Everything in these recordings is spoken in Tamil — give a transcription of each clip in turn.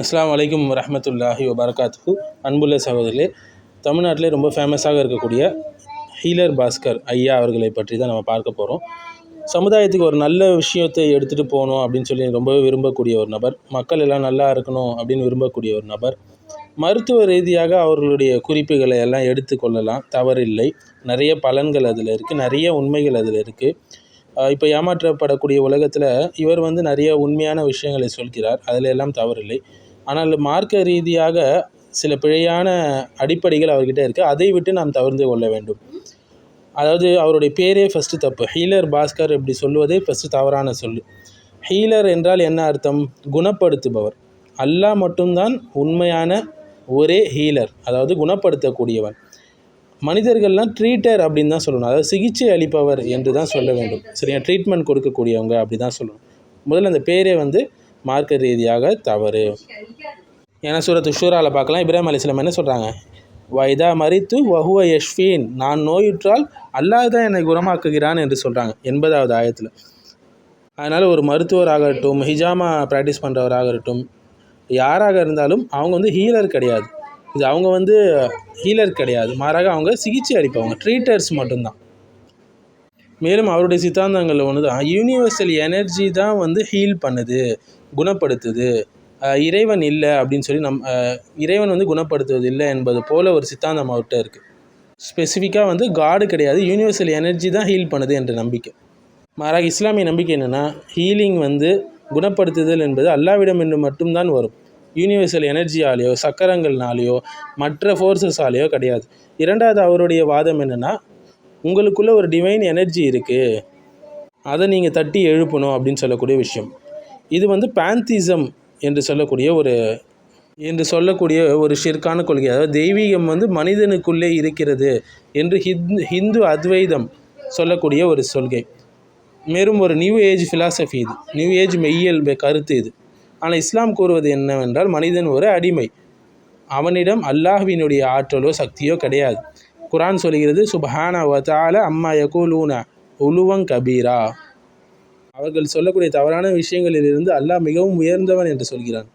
அஸ்ஸலாமு அலைக்கும் வரஹ்மத்துல்லாஹி வபரகாத்துஹு. அன்புள்ள சகோதரர்களே, தமிழ்நாட்டிலே ரொம்ப ஃபேமஸாக இருக்கக்கூடிய ஹீலர் பாஸ்கர் ஐயா அவர்களை பற்றி தான் நம்ம பார்க்க போகிறோம். சமுதாயத்துக்கு ஒரு நல்ல விஷயத்தை எடுத்துகிட்டு போகணும் அப்படின்னு சொல்லி ரொம்பவே விரும்பக்கூடிய ஒரு நபர், மக்கள் எல்லாம் நல்லா இருக்கணும் அப்படின்னு விரும்பக்கூடிய ஒரு நபர். மருத்துவ ரீதியாக அவர்களுடைய குறிப்புகளை எல்லாம் எடுத்துக்கொள்ளலாம், தவறில்லை. நிறைய பலன்கள் அதில் இருக்குது, நிறைய உண்மைகள் அதில் இருக்குது. இப்போ ஏமாற்றப்படக்கூடிய உலகத்தில் இவர் நிறைய உண்மையான விஷயங்களை சொல்கிறார், அதில் எல்லாம் தவறில்லை. ஆனால் மார்க்க ரீதியாக சில பிழையான அடிப்படைகள் அவர்கிட்ட இருக்குது, அதை விட்டு நாம் தவிர்த்து கொள்ள வேண்டும். அதாவது அவருடைய பேரே ஃபஸ்ட்டு தப்பு. ஹீலர் பாஸ்கர் இப்படி சொல்லுவதே ஃபஸ்ட்டு தவறான சொல்லு. ஹீலர் என்றால் என்ன அர்த்தம்? குணப்படுத்துபவர். அல்லாஹ் மட்டும்தான் உண்மையான ஒரே ஹீலர், அதாவது குணப்படுத்தக்கூடியவன். மனிதர்கள்லாம் ட்ரீட்டர் அப்படின்னு தான் சொல்லணும், அதாவது சிகிச்சை அளிப்பவர் என்று தான் சொல்ல வேண்டும். சரியா? ட்ரீட்மெண்ட் கொடுக்கக்கூடியவங்க அப்படி தான் சொல்லணும். முதல்ல அந்த பேரே மார்க்க ரீதியாக தவறு. ஏன்னா சூரத்து ஷூராவில் பார்க்கலாம், இப்ராஹிம் அலைஹிஸ்ஸலாம் என்ன சொல்கிறாங்க? வைதா மரித்து வஹுவ யஷ்ஃபீன், நான் நோயுற்றால் அல்லாஹ் தான் என்னை குணமாக்குகிறான் என்று சொல்கிறாங்க 80வது ஆயத்தில். அதனால் ஒரு மருத்துவராகட்டும், ஹிஜாமா ப்ராக்டிஸ் பண்ணுறவராகட்டும், யாராக இருந்தாலும் அவங்க ஹீலர் கிடையாது. இது அவங்க ஹீலர் கிடையாது, மாறாக அவங்க சிகிச்சை அளிப்பவங்க, ட்ரீட்டர்ஸ் மட்டும்தான். மேலும் அவருடைய சித்தாந்தங்கள் ஒன்று தான், யூனிவர்சல் எனர்ஜி தான் ஹீல் பண்ணுது, குணப்படுத்துது, இறைவன் இல்லை அப்படின்னு சொல்லி இறைவன் குணப்படுத்துவது இல்லை என்பது போல் ஒரு சித்தாந்தம் அவர்கிட்ட இருக்குது. ஸ்பெசிஃபிக்காக காடு கிடையாது, யூனிவர்சல் எனர்ஜி தான் ஹீல் பண்ணுது என்ற நம்பிக்கை. மாறாக இஸ்லாமிய நம்பிக்கை என்னென்னா, ஹீலிங் குணப்படுத்துதல் என்பது அல்லாஹ்விடம் என்று மட்டும்தான் வரும். யூனிவர்சல் எனர்ஜியாலேயோ சக்கரங்கள்னாலேயோ மற்ற ஃபோர்ஸஸாலேயோ கிடையாது. இரண்டாவது அவருடைய வாதம் என்னென்னா, உங்களுக்குள்ளே ஒரு டிவைன் எனர்ஜி இருக்குது, அதை நீங்கள் தட்டி எழுப்பணும் அப்படின்னு சொல்லக்கூடிய விஷயம். இது பேந்திசம் என்று சொல்லக்கூடிய ஒரு ஷிர்கான கொள்கை. அதாவது தெய்வீகம் மனிதனுக்குள்ளே இருக்கிறது என்று ஹிந்து அத்வைதம் சொல்லக்கூடிய ஒரு கொள்கை. மேலும் ஒரு நியூ ஏஜ் ஃபிலாசபி, இது நியூ ஏஜ் மெய்யியல் கருத்து இது. ஆனால் இஸ்லாம் கூறுவது என்னவென்றால், மனிதன் ஒரு அடிமை, அவனிடம் அல்லாஹ்வினுடைய ஆற்றலோ சக்தியோ கிடையாது. குர்ஆன் சொல்கிறது, சுப்ஹான வ தஆலா அம்மா யகூலூன உலுவன் கபீரா, அவர்கள் சொல்லக்கூடிய தவறான விஷயங்களிலிருந்து அல்லாஹ் மிகவும் உயர்ந்தவன் என்று சொல்கிறான்.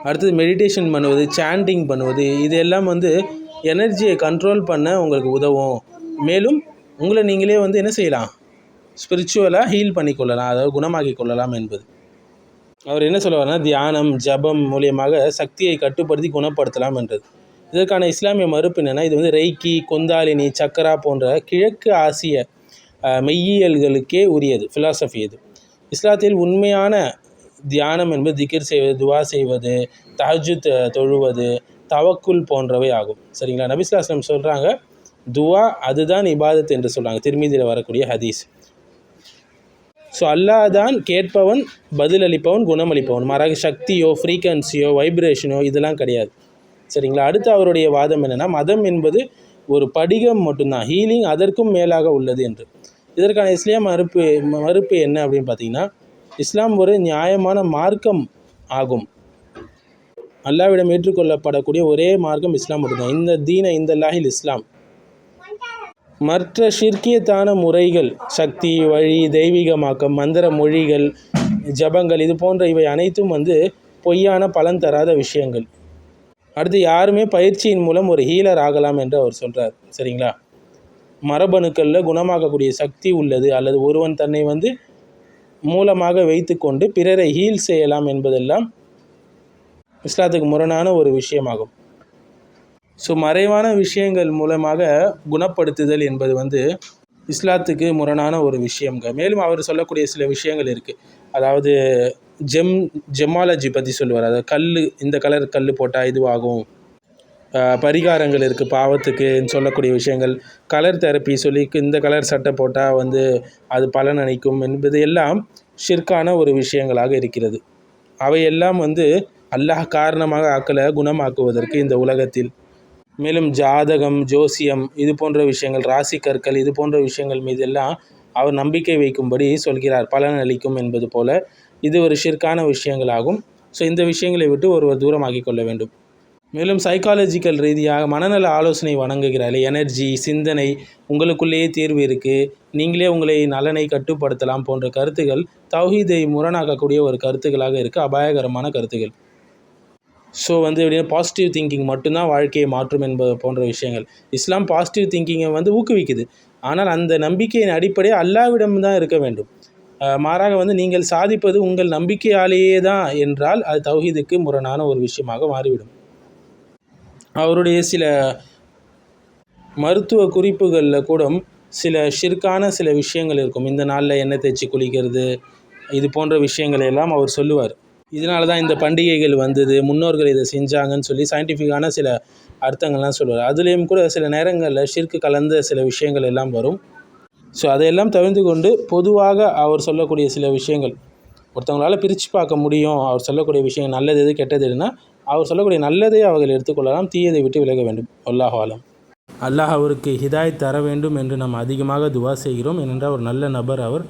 அடுத்தது மெடிடேஷன் பண்ணுவது, சாண்டிங் பண்ணுவது, இதெல்லாம் எனர்ஜியை கண்ட்ரோல் பண்ண உங்களுக்கு உதவும். மேலும் உங்களை நீங்களே என்ன செய்யலாம்? ஸ்பிரிச்சுவலாக ஹீல் பண்ணிக்கொள்ளலாம், அதாவது குணமாக்கி கொள்ளலாம் என்பது. அவர் என்ன சொல்லுவார்னா, தியானம் ஜபம் மூலியமாக சக்தியை கட்டுப்படுத்தி குணப்படுத்தலாம் என்றது. இதற்கான இஸ்லாமிய மறுப்பு என்னென்னா, இது ரெய்கி, கொந்தாலினி, சக்கரா போன்ற கிழக்கு ஆசிய மெய்யியல்களுக்கே உரியது ஃபிலாசபி. இது இஸ்லாத்தில் உண்மையான தியானம் என்பது திக்ர் செய்வது, துவா செய்வது, தஹஜ்ஜுத் தொழுவது, தவக்குல் போன்றவை ஆகும். சரிங்களா? நபி ஸல்லல்லாஹு அலைஹி வஸல்லம் சொல்கிறாங்க, துவா அதுதான் இபாதத் என்று சொல்கிறாங்க, திருமீதியில் வரக்கூடிய ஹதீஸ். ஸோ அல்லாஹ் தான் கேட்பவன், பதிலளிப்பவன், குணமளிப்பவன். மாறாக சக்தியோ ஃப்ரீக்வன்சியோ வைப்ரேஷனோ இதெல்லாம் கிடையாது. சரிங்களா? அடுத்து அவருடைய வாதம் என்னென்னா, மதம் என்பது ஒரு படிகம் மட்டும்தான், ஹீலிங் அதற்கும் மேலாக உள்ளது என்று. இதற்கான இஸ்லாம் மறுப்பு என்ன அப்படின்னு பார்த்தீங்கன்னா, இஸ்லாம் ஒரு நியாயமான மார்க்கம் ஆகும். அல்லாஹ்விடம் ஏற்றுக்கொள்ளப்படக்கூடிய ஒரே மார்க்கம் இஸ்லாம் மட்டும்தான். இந்த தீன இந்த லாஹில் இஸ்லாம். மற்ற ஷிர்கியத்தான முறைகள், சக்தி, வழி, தெய்வீகமாக்கம், மந்திர மொழிகள், ஜபங்கள், இது போன்ற இவை அனைத்தும் பொய்யான பலன் தராத விஷயங்கள். அடுத்து யாருமே பயிற்சியின் மூலம் ஒரு ஹீலர் ஆகலாம் என்று அவர் சொல்கிறார். சரிங்களா? மரபணுக்களில் குணமாக்கக்கூடிய சக்தி உள்ளது, அல்லது ஒருவன் தன்னை மூலமாக வைத்து கொண்டு பிறரை ஹீல் செய்யலாம் என்பதெல்லாம் இஸ்லாத்துக்கு முரணான ஒரு விஷயமாகும். ஸோ மறைவான விஷயங்கள் மூலமாக குணப்படுத்துதல் என்பது இஸ்லாத்துக்கு முரணான ஒரு விஷயங்க. மேலும் அவர் சொல்லக்கூடிய சில விஷயங்கள் இருக்குது. அதாவது ஜெமாலஜி பற்றி சொல்லுவார். அதாவது கல், இந்த கலர் கல் போட்டால் இதுவாகும், பரிகாரங்கள் இருக்குது பாவத்துக்குன்னு சொல்லக்கூடிய விஷயங்கள், கலர் தெரப்பி சொல்லி இந்த கலர் சட்டை போட்டால் அது பலன் அளிக்கும் என்பது எல்லாம் ஷிர்கான ஒரு விஷயங்களாக இருக்கிறது. அவையெல்லாம் அல்லாஹ் காரணமாக ஆக்கலை குணமாக்குவதற்கு இந்த உலகத்தில். மேலும் ஜாதகம், ஜோசியம், இது போன்ற விஷயங்கள், ராசி கற்கள், இது போன்ற விஷயங்கள் மீதெல்லாம் அவர் நம்பிக்கை வைக்கும்படி சொல்கிறார், பலன் அளிக்கும் என்பது போல. இது ஒரு ஷிர்கான விஷயங்களாகும். ஸோ இந்த விஷயங்களை விட்டு ஒருவர் தூரமாக்கி கொள்ள வேண்டும். மேலும் சைக்காலஜிக்கல் ரீதியாக மனநல ஆலோசனை வழங்குகிறார்கள். எனர்ஜி, சிந்தனை, உங்களுக்குள்ளேயே தீர்வு இருக்குது, நீங்களே உங்களை நலனை கட்டுப்படுத்தலாம் போன்ற கருத்துக்கள் தௌஹீதை முரணாக்கக்கூடிய ஒரு கருத்துக்களாக இருக்குது, அபாயகரமான கருத்துக்கள். ஸோ எப்படின்னா பாசிட்டிவ் திங்கிங் மட்டும்தான் வாழ்க்கையை மாற்றும் என்பது போன்ற விஷயங்கள். இஸ்லாம் பாசிட்டிவ் திங்கிங்கை ஊக்குவிக்குது. ஆனால் அந்த நம்பிக்கையின் அடிப்படை அல்லாஹ்விடம் தான் இருக்க வேண்டும். மாறாக நீங்கள் சாதிப்பது உங்கள் நம்பிக்கையாலேயே தான் என்றால் அது தௌஹீதுக்கு முரணான ஒரு விஷயமாக மாறிவிடும். அவருடைய சில மருத்துவ குறிப்புகளில் கூட சில ஷிர்கான சில விஷயங்கள் இருக்கும். இந்த நாளில் எண்ணெய் தேய்ச்சி குளிக்கிறது, இது போன்ற விஷயங்களை எல்லாம் அவர் சொல்லுவார். இதனால தான் இந்த பண்டிகைகள் வந்தது, முன்னோர்கள் இதை செஞ்சாங்கன்னு சொல்லி சயின்டிஃபிக்கான சில அர்த்தங்கள்லாம் சொல்லுவார். அதுலேயும் கூட சில நேரங்களில் ஷிர்க்கு கலந்த சில விஷயங்கள் எல்லாம் வரும். ஸோ அதையெல்லாம் தவிர்த்து கொண்டு பொதுவாக அவர் சொல்லக்கூடிய சில விஷயங்கள் ஒருத்தவங்களால் பிரித்து பார்க்க முடியும். அவர் சொல்லக்கூடிய விஷயங்கள் நல்லது எது கெட்டது எதுனா அவர் சொல்லக்கூடிய நல்லதை அவர்கள் எடுத்துக்கொள்ளலாம், தீயதை விட்டு விலக வேண்டும். அல்லாஹ் ஆலம். அல்லாஹ் அவருக்கு ஹிதாயத் தர வேண்டும் என்று நாம் அதிகமாக துவா செய்கிறோம். ஏனென்றால் ஒரு நல்ல நபர் அவர்.